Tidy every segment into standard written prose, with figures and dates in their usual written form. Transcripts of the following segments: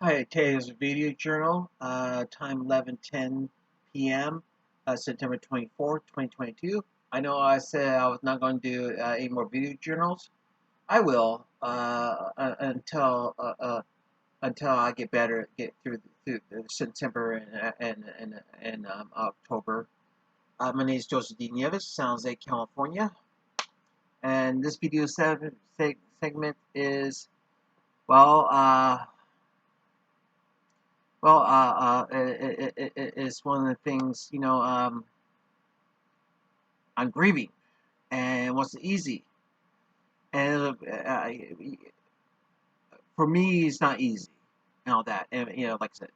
Hi, today's video journal, time 11:10 p.m., September 24th, 2022. I know I said I was not going to do any more video journals. I will until I get better, get through September and October. My name is Joseph D. Nieves, San Jose, California, and this video segment is well. It's one of the things, I'm grieving, and it wasn't easy. And for me, it's not easy, and all that. And like I said,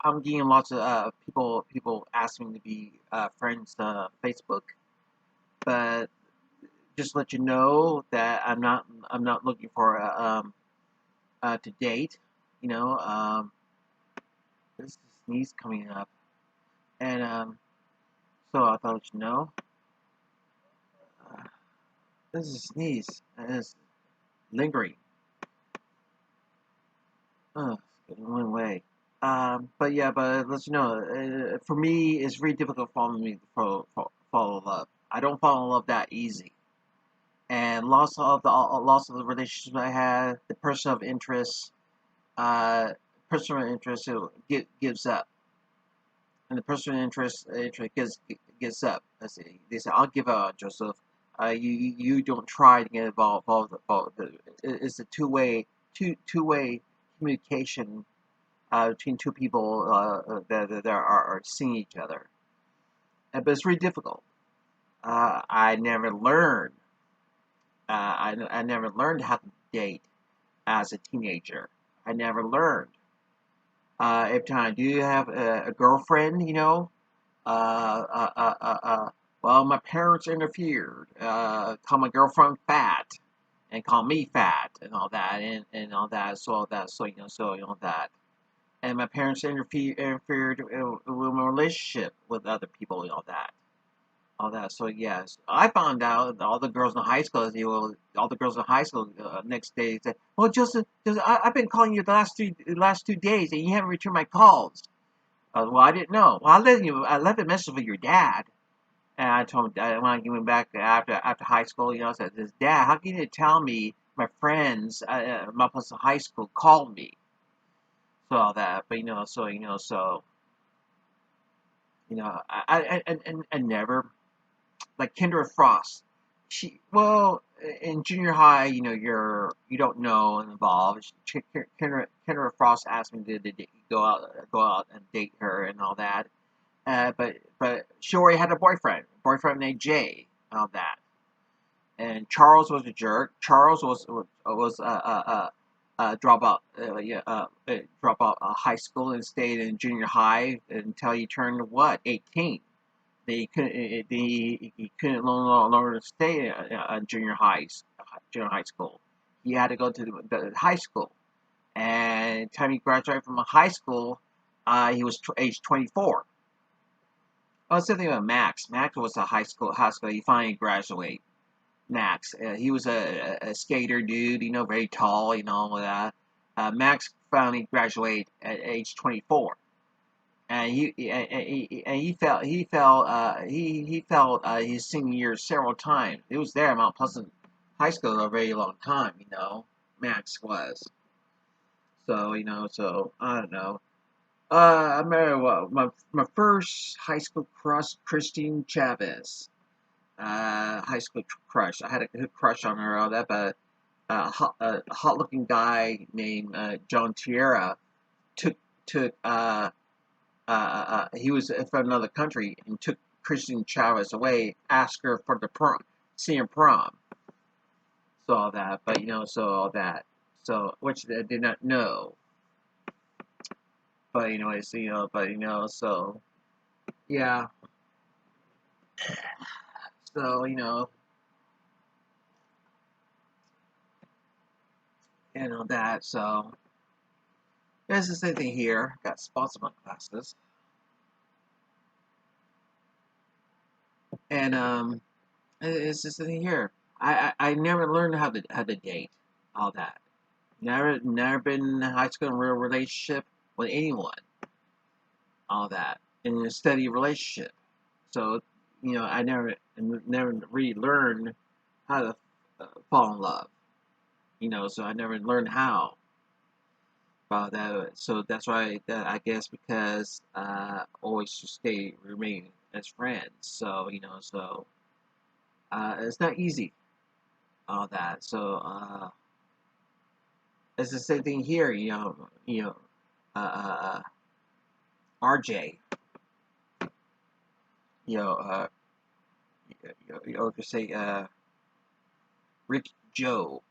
I'm getting lots of people asking me to be friends on Facebook, but just let you know that I'm not looking for to date. You know, this is sneeze coming up, and so I thought I'd let you know. Uh, this is a sneeze, and it's lingering. It went away. But yeah, but let you know, for me, it's very difficult for me to fall in love. I don't fall in love that easy, and loss of the relationship I had, the person of interest, uh, personal interest, gives up, and the personal interest gives up. They say, I'll give up, Joseph. You don't try to get involved. It's a two-way communication between two people that are seeing each other. But it's really difficult. I never learned. I never learned how to date as a teenager. I never learned. Every time I do have a girlfriend, uh, uh, uh, uh, well, my parents interfered. Call my girlfriend fat, and call me fat, and all that, and all that. So that. And my parents interfered with my relationship with other people and all that. So yes, I found out that all the girls in high school, all the girls in high school next day said, "Well, Joseph, I've been calling you the last 2 days, and you haven't returned my calls." Well, I didn't know. Well, I left a message with your dad, and I told him when I went back after high school, I said, "Dad, how can you tell me my friends, my plus in high school called me?" So all that, but I never like Kendra Frost. In junior high, you don't know and involved. Kendra Frost asked me to go out and date her and all that. But she already had a boyfriend named Jay and all that. And Charles was a jerk. Charles was dropout, dropout high school and stayed in junior high until he turned what 18. He couldn't no longer stay in junior high school. He had to go to the high school. And time he graduated from high school, he was age 24. Oh, same thing with Max. Max was a high school. He finally graduated. Max, he was a skater dude, very tall, all of that. Max finally graduated at age 24. And he felt his senior year several times. It was there at Mount Pleasant High School a very long time. Max was. So I don't know. I remember my first high school crush, Christine Chavez. High school crush. I had a good crush on her. All that, but a hot-looking guy named John Tierra took took he was from another country and took Christian Chavez away, asked her for the prom, senior prom. So all that, but so all that, so which I did not know. But anyways, so yeah, so that. So there's the same thing here. Got spots on my glasses, and it's just the thing here. I never learned how to date all that. Never been in a high school in a real relationship with anyone. All that in a steady relationship. So I never really learned how to fall in love. So I never learned how about that. So that's why that I guess because always to stay remain as friends. So it's not easy. All that. So it's the same thing here. Uh, uh, uh, RJ. You know, uh, or could say Rick Joe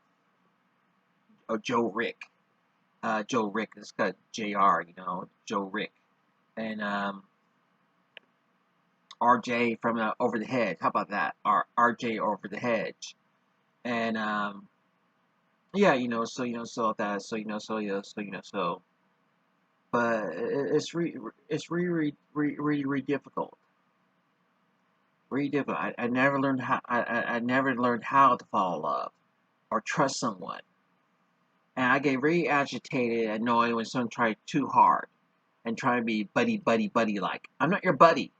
or Joe Rick. Joe Rick. It's got Jr. Joe Rick and RJ from Over the Hedge. How about that? RJ Over the Hedge. And yeah, so that, so. But it's really difficult. Really difficult. I never learned how. I never learned how to fall in love or trust someone. And I get really agitated and annoyed when someone tries too hard and try to be buddy like. I'm not your buddy.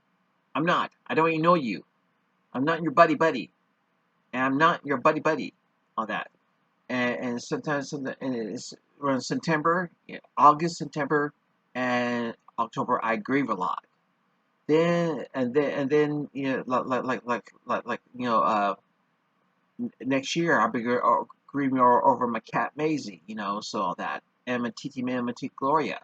I'm not. I don't even know you. I'm not your buddy. And I'm not your buddy. All that. And sometimes and it's around September, August, September, and October. I grieve a lot. Then next year I'll be grieving over my cat Maisie. So all that, and my Titi Man, my Titi Gloria.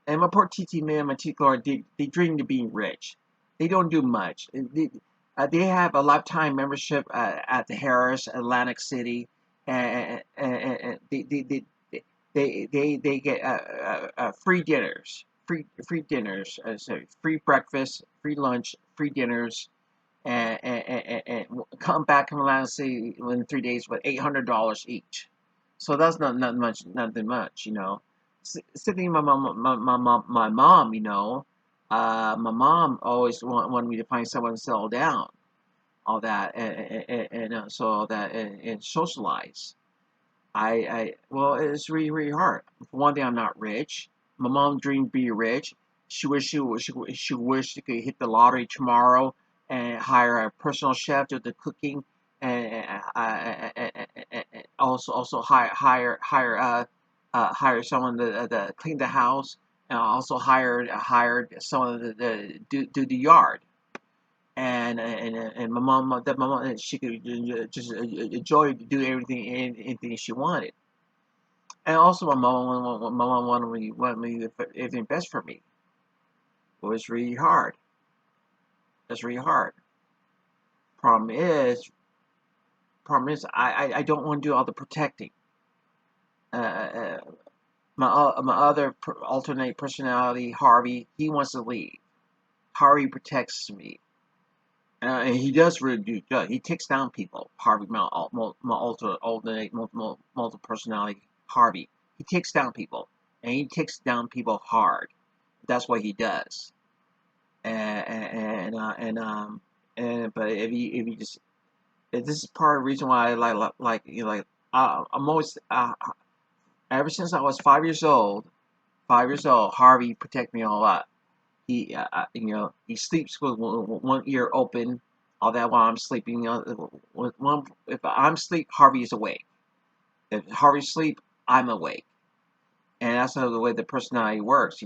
And my poor TT man, my TT Lord, they dream of being rich. They don't do much. They have a lifetime membership at the Harris, Atlantic City, and they get free dinners, free dinners, sorry, free breakfast, free lunch, free dinners, and come back from Atlantic City in 3 days with $800 each. So that's not much, nothing much. Sitting my mom, my mom always wanted me to find someone to settle down, all that, and so all that, and socialize. Well, it's really hard. For one thing, I'm not rich. My mom dreamed to be rich. She wished she could hit the lottery tomorrow and hire a personal chef to do the cooking, and also hire someone to clean the house, and also hired someone to do the yard. And my mom, she could just enjoy do anything she wanted. And also, my mom wanted me everything best for me. It was really hard. It's really hard. Problem is, I don't want to do all the protecting. Uh, my other alternate personality, Harvey, he wants to leave. Harvey protects me. And he does really do good. He takes down people. Harvey, my alternate multiple personality, Harvey. He takes down people, and he takes down people hard. That's what he does. And but if you just if this is part of the reason why I I'm always ever since I was 5 years old, Harvey protect me a lot. He sleeps with one ear open, all that while I'm sleeping. With one, if I'm asleep, Harvey is awake. If Harvey's asleep, I'm awake, and that's not the way the personality works.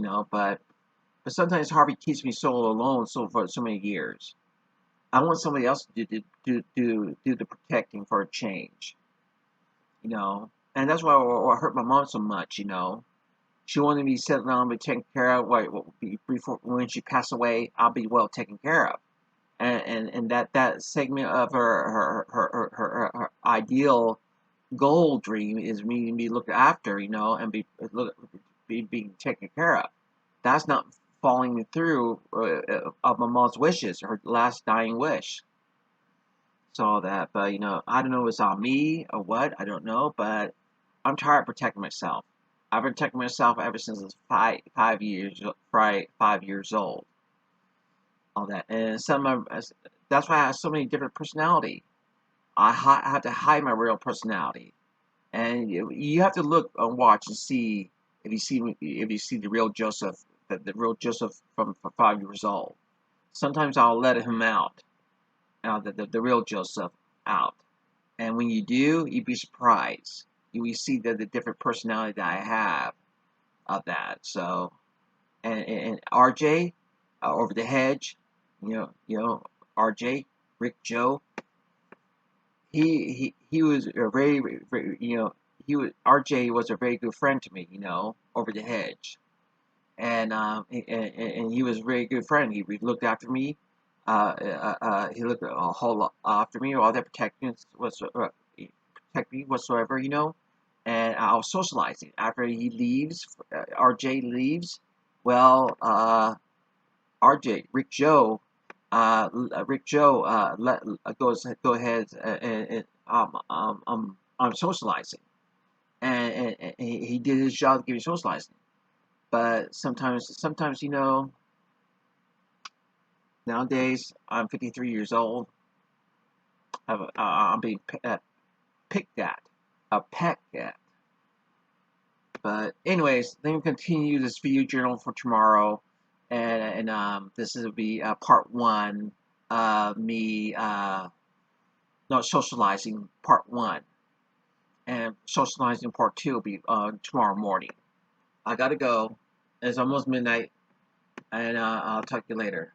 But sometimes Harvey keeps me so alone for so many years. I want somebody else to do the protecting for a change. And that's why I hurt my mom so much. She wanted me to settle down and be taken care of. Before when she passed away, I'll be well taken care of. And that segment of her ideal goal dream is me to be looked after, and being taken care of. That's not falling through of my mom's wishes, her last dying wish. So that, but I don't know if it's on me or what. I don't know, but I'm tired of protecting myself. I've been protecting myself ever since I was 5 years old. All that, and that's why I have so many different personality. I have to hide my real personality. And you have to look and watch and see if you see the real Joseph, the real Joseph from 5 years old. Sometimes I'll let him out, the real Joseph out. And when you do, you'd be surprised. You will see the different personality that I have of that. So, and RJ, over the hedge, RJ, Rick Joe, he was a very, RJ was a very good friend to me, over the hedge, and he was a very good friend. He looked after me. He looked a whole lot after me, all that protection was protect me whatsoever, And I was socializing after he leaves. RJ leaves. Well, RJ Rick Joe go ahead and I'm socializing, and he did his job to give me socializing. But sometimes nowadays I'm 53 years old. I'm being picked at, pecked at. But anyways, then we continue this video journal for tomorrow, and this will be part one. Me not socializing part one, and socializing part two will be tomorrow morning. I gotta go. It's almost midnight, and I'll talk to you later.